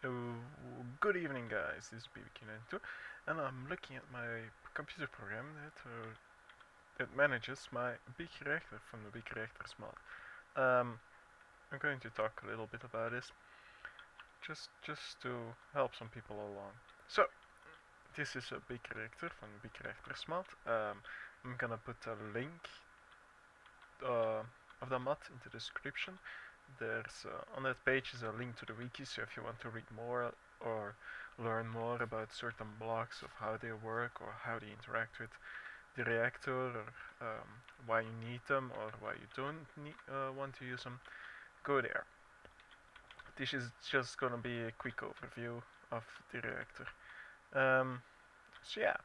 Oh, good evening, guys. This is BBQ92, and I'm looking at my computer program that manages my Big Reactor from the Big Reactor Smart. Um, I'm going to talk a little bit about this, just to help some people along. So, this is a Big Reactor from the Big Reactor Smart. I'm gonna put a link uh, of the mod into the description. There's on that page is a link to the wiki, so if you want to read more or learn more about certain blocks of how they work or how they interact with the reactor or why you need them or why you don't want to use them, go there. This is just gonna be a quick overview of the reactor. Um, so yeah,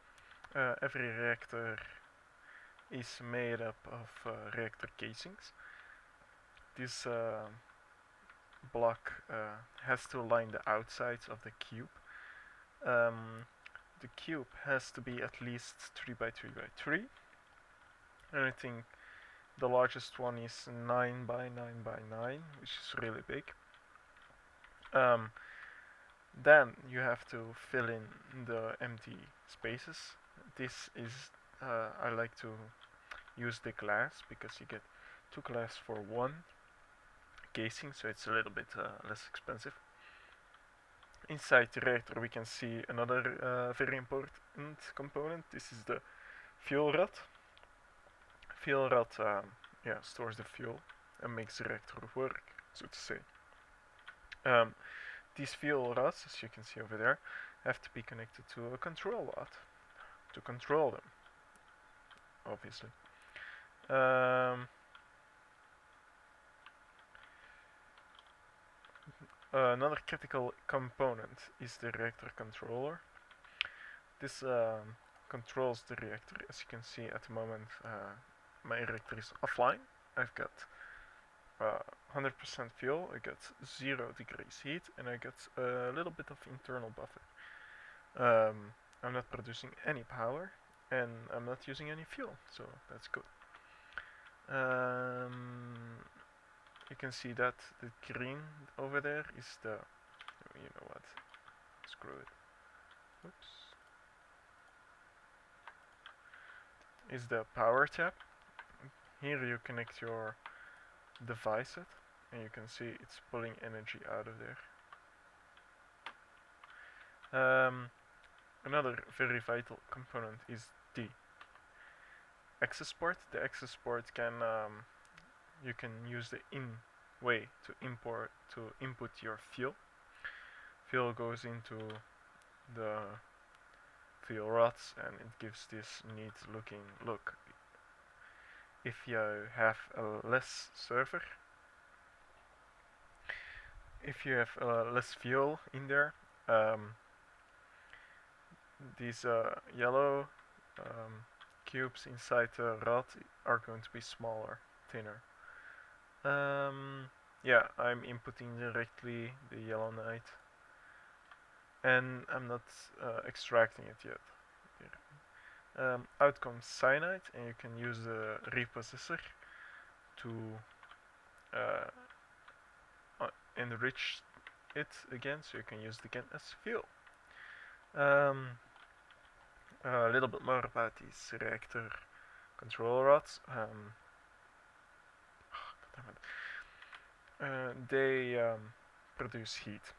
every reactor is made up of reactor casings. This block has to line the outsides of the cube. Um, the cube has to be at least 3 by 3 by 3, and I think the largest one is 9 by 9 by 9, which is really big. Um, then you have to fill in the empty spaces. This is I like to use the glass because you get 2 glass for 1 casing, so it's a little bit less expensive. Inside the reactor we can see another very important component. This is the fuel rod. Fuel rod stores the fuel and makes the reactor work, so to say. These fuel rods, as you can see over there, have to be connected to a control rod to control them, obviously. Another critical component is the reactor controller. This controls the reactor. As you can see at the moment, my reactor is offline. I've got 100% fuel, I got 0 degrees heat, and I got a little bit of internal buffer. I'm not producing any power, and I'm not using any fuel, so that's good. You can see that the green over there is the, you know what, screw it, oops, is the power tap. Here you connect your device it, and you can see it's pulling energy out of there. Another very vital component is the access port. The access port can you can use the in way to input your fuel. Fuel goes into the fuel rods and it gives this neat looking look. If you have a less server, if you have less fuel in there, these yellow cubes inside the rod are going to be smaller, thinner. Yeah, I'm inputting directly the yellow night, and I'm not extracting it yet. Out comes cyanide, and you can use the reprocessor to enrich it again, so you can use it again as fuel. A little bit more about these reactor control rods. They produce heat.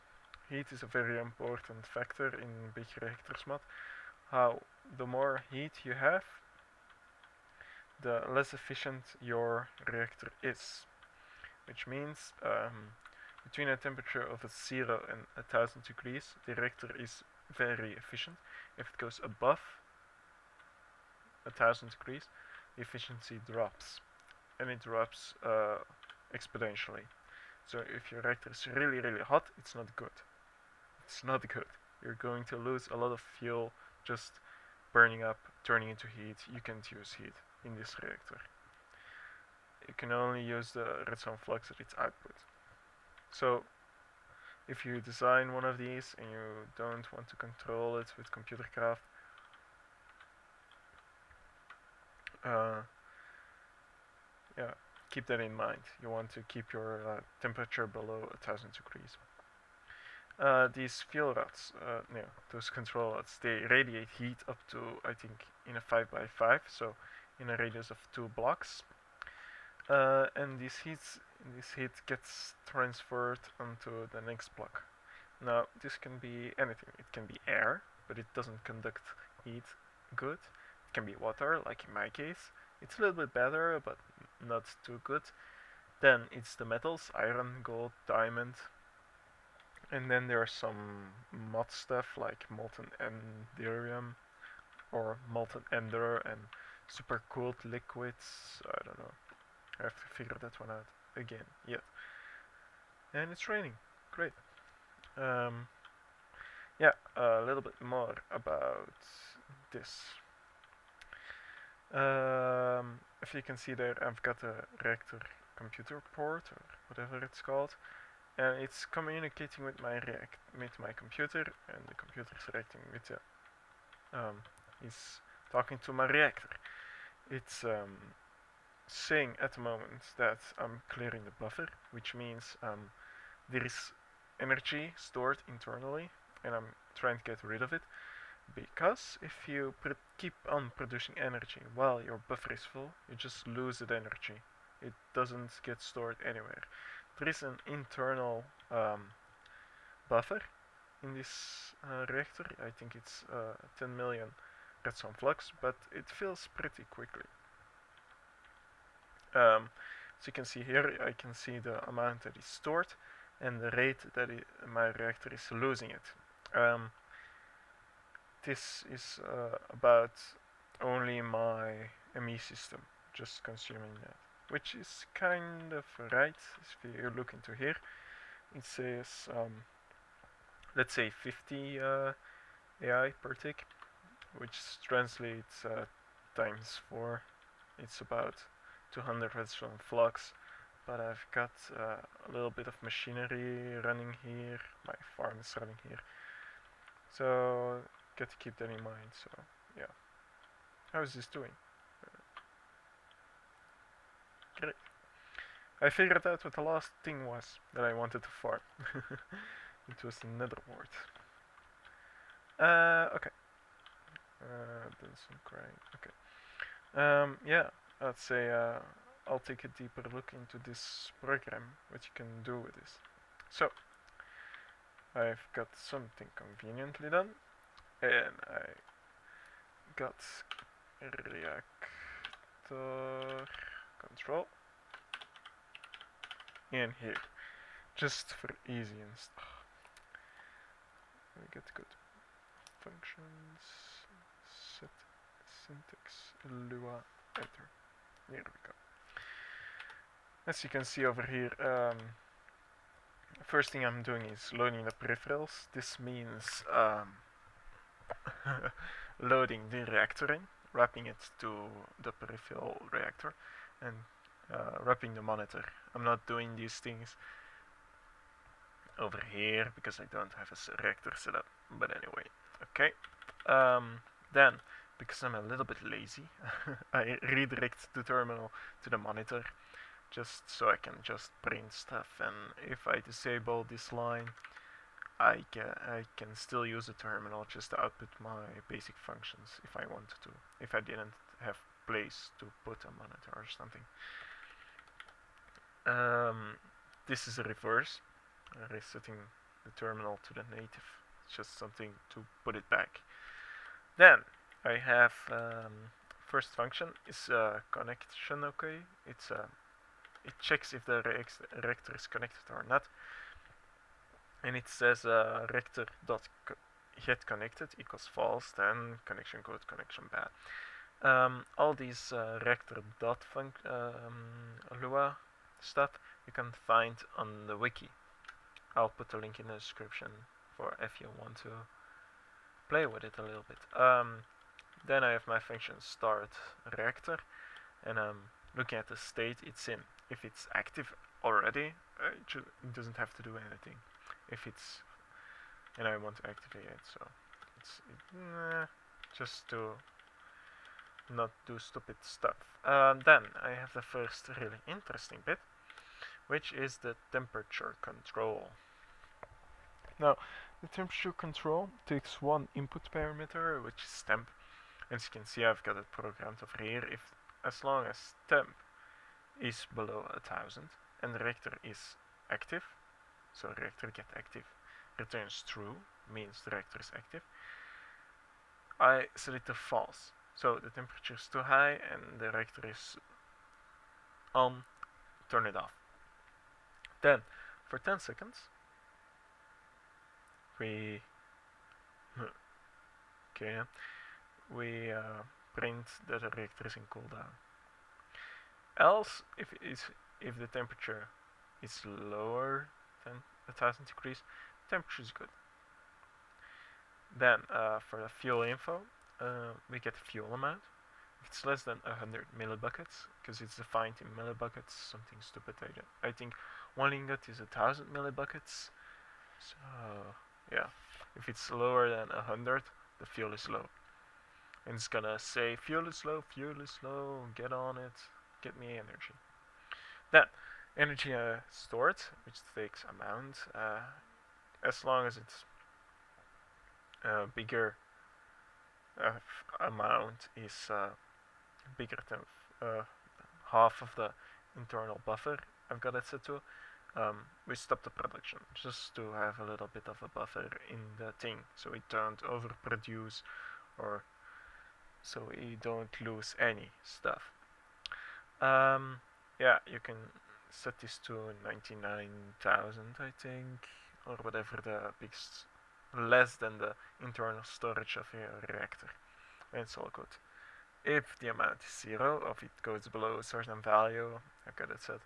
Heat is a very important factor in Big Reactor Smart. How the more heat you have, the less efficient your reactor is. Which means between a temperature of 0 and 1000 degrees, the reactor is very efficient. If it goes above 1000 degrees, the efficiency drops, and it drops exponentially. So if your reactor is really hot, it's not good. It's not good. You're going to lose a lot of fuel just burning up, turning into heat. You can't use heat in this reactor. You can only use the redstone flux at its output. So if you design one of these and you don't want to control it with computer craft, yeah, keep that in mind. You want to keep your temperature below 1000 degrees. these fuel rods, no, those control rods, they radiate heat up to, I think, in a 5 by 5, so in a radius of 2 blocks. And this heat gets transferred onto the next block. Now, this can be anything. It can be air, but it doesn't conduct heat good. It can be water, like in my case. It's a little bit better, but not too good. Then it's the metals, iron, gold, diamond. And then there are some mod stuff like molten enderium or molten ender and super cooled liquids. I don't know. I have to figure that one out again yet. And it's raining. Great. Yeah, a little bit more about this. If you can see there, I've got a reactor computer port or whatever it's called, and it's communicating with my computer, and the computer is reacting with the is talking to my reactor. It's saying at the moment that I'm clearing the buffer, which means there is energy stored internally, and I'm trying to get rid of it. Because if you keep on producing energy while your buffer is full, you just lose that energy. It doesn't get stored anywhere. There is an internal buffer in this reactor. I think it's 10 million redstone flux, but it fills pretty quickly. So you can see here, I can see the amount that is stored and the rate that my reactor is losing it. This is about only my ME system just consuming that, which is kind of right. If you look into here, it says let's say 50 AI per tick, which translates times 4. It's about 200 redstone flux, but I've got a little bit of machinery running here. My farm is running here, so got to keep that in mind. So yeah, how is this doing? Great. I figured out what the last thing was that I wanted to farm. It was the nether wart. Okay. Done some crying. Okay. Yeah, I'd say I'll take a deeper look into this program, what you can do with this. So, I've got something conveniently done, and I got Reactor Control in here, just for easy and stuff. We get good functions, set syntax, lua, enter. Here we go. As you can see over here, first thing I'm doing is loading the peripherals. This means loading the reactor in, wrapping it to the peripheral reactor, and wrapping the monitor. I'm not doing these things over here because I don't have a reactor set up, but anyway, okay. Then, because I'm a little bit lazy, I redirect the terminal to the monitor just so I can just print stuff, and if I disable this line, I can still use the terminal just to output my basic functions if I wanted to, if I didn't have place to put a monitor or something. This is a reverse, resetting the terminal to the native. It's just something to put it back. Then I have first function is connection okay. It checks if the reactor is connected or not, and it says reactor.get connected equals false, then connection good, connection bad. All these reactor dot Lua stuff you can find on the wiki. I'll put a link in the description for if you want to play with it a little bit. Then I have my function start reactor, and I'm looking at the state it's in. If it's active already, it doesn't have to do anything. If it's, and I want to activate it, so it's just to not do stupid stuff. Then I have the first really interesting bit, which is the temperature control. Now, the temperature control takes one input parameter, which is temp. As you can see, I've got it programmed over here. If as long as temp is below 1000 and the reactor is active, so reactor get active returns true, means the reactor is active, I select the false. So the temperature is too high and the reactor is on, turn it off. Then for 10 seconds we print that the reactor is in cooldown. Else, if the temperature is lower than 1000 degrees, temperature is good. Then for the fuel info, we get the fuel amount. If it's less than 100 millibuckets, because it's defined in millibuckets, something stupid. I think 1 ingot is 1000 millibuckets. So yeah, if it's lower than 100, the fuel is low. And it's gonna say fuel is low, get on it, get me energy. Then energy stored, which takes amount, as long as it's bigger amount is bigger than half of the internal buffer I've got it set to, we stop the production just to have a little bit of a buffer in the thing, so we don't overproduce or so we don't lose any stuff. Yeah, you can set this to 99,000, I think, or whatever the biggest, less than the internal storage of your reactor, and it's all good. If the amount is 0, or if it goes below a certain value, I've got it set,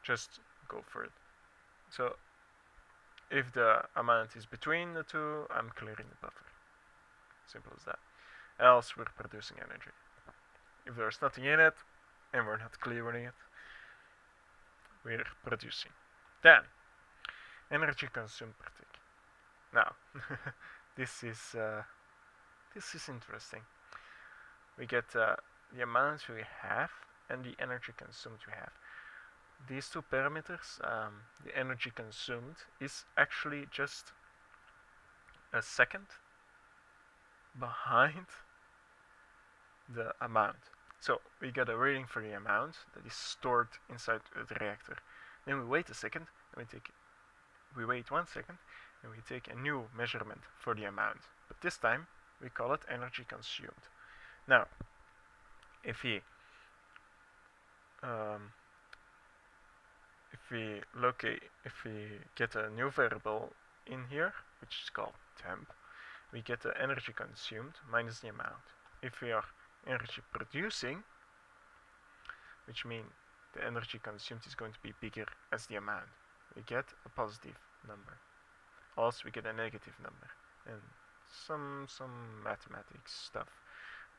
just go for it. So if the amount is between the two, I'm clearing the buffer. Simple as that. Else we're producing energy. If there's nothing in it and we're not clearing it, we're producing. Then energy consumed per tick. Now this is interesting. We get the amount we have and the energy consumed we have. These two parameters, the energy consumed is actually just a second behind the amount. So we get a reading for the amount that is stored inside the reactor. Then we wait a second, and we wait 1 second, and we take a new measurement for the amount. But this time we call it energy consumed. Now, if we get a new variable in here, which is called temp, we get the energy consumed minus the amount. If we are energy producing, which means the energy consumed is going to be bigger as the amount, we get a positive number. Also, we get a negative number, and some mathematics stuff.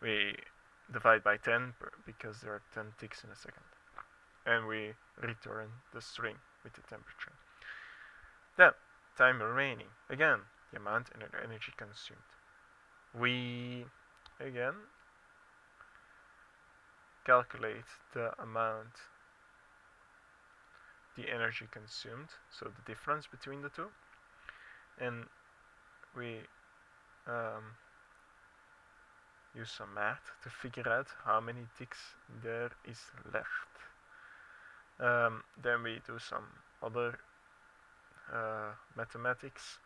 We divide by 10 because there are 10 ticks in a second, and we return the string with the temperature. Then time remaining, again the amount and the energy consumed. We again calculate the amount, the energy consumed, so the difference between the two, and we use some math to figure out how many ticks there is left. Then we do some other mathematics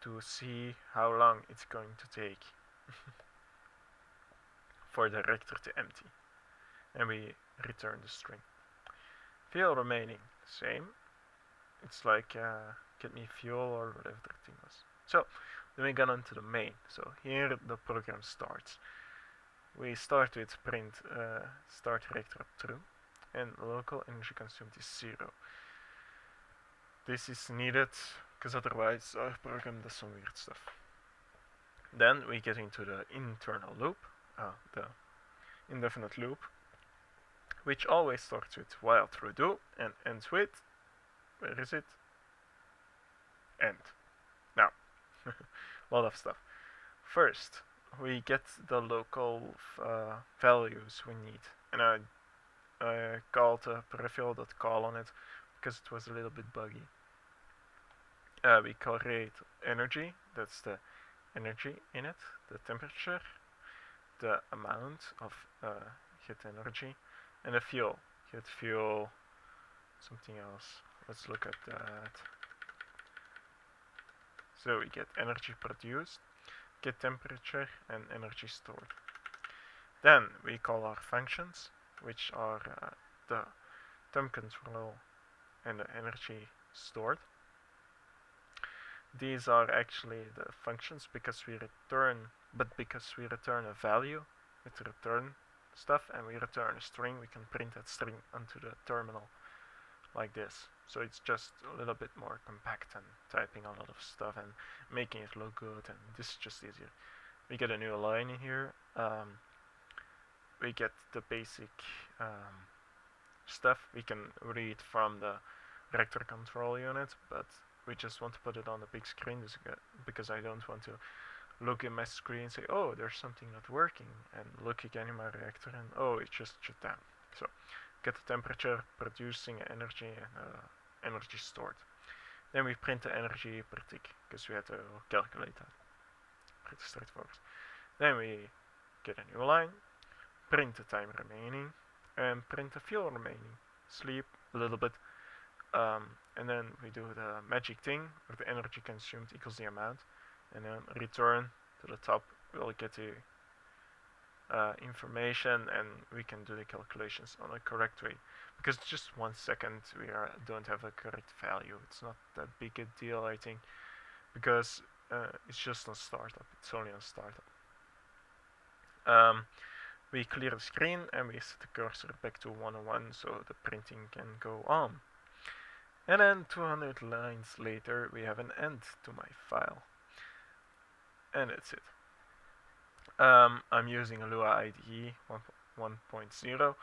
to see how long it's going to take for the reactor to empty, and we return the string. Fuel remaining, same. It's like get me fuel or whatever the thing was. So then we got onto the main. So here the program starts. We start with print start reactor up true, and local energy consumed is 0. This is needed because otherwise our program does some weird stuff. Then we get into the internal loop, the indefinite loop, which always starts with while true do and ends with, where is it? End. Now, a lot of stuff. First, we get the local values we need, and I called peripheral.call on it because it was a little bit buggy. we calculate energy, that's the energy in it, the temperature, the amount of heat energy, and the fuel. Heat, fuel, something else. Let's look at that. So we get energy produced, get temperature, and energy stored. Then we call our functions, which are the temp control and the energy stored. These are actually the functions because we return a value with return stuff and we return a string, we can print that string onto the terminal like this. So it's just a little bit more compact than typing a lot of stuff and making it look good, and this is just easier. We get a new line in here. We get the basic stuff we can read from the Reactor Control unit, but we just want to put it on the big screen because I don't want to look in my screen and say, oh, there's something not working, and look again in my reactor and oh, it just shut down. So get the temperature, producing energy, and energy stored. Then we print the energy per tick because we had to calculate that. Pretty straightforward. Then we get a new line, print the time remaining, and print the fuel remaining. Sleep a little bit. And then we do the magic thing where the energy consumed equals the amount, and then return to the top. We'll get the information and we can do the calculations on a correct way. Because just 1 second we don't have a correct value. It's not that big a deal, I think, because it's just on startup. It's only on startup. We clear the screen and we set the cursor back to 101 so the printing can go on. And then 200 lines later we have an end to my file. And that's it. I'm using a Lua IDE 1.0.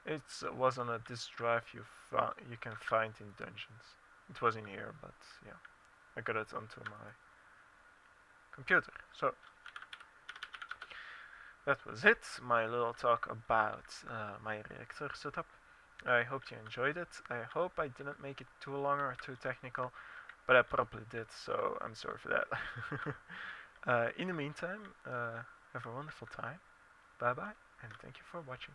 It was on a disk drive you can find in Dungeons. It was in here, but yeah, I got it onto my computer. So that was it, my little talk about my reactor setup. I hope you enjoyed it. I hope I didn't make it too long or too technical, but I probably did, so I'm sorry for that. In the meantime, have a wonderful time. Bye bye, and thank you for watching.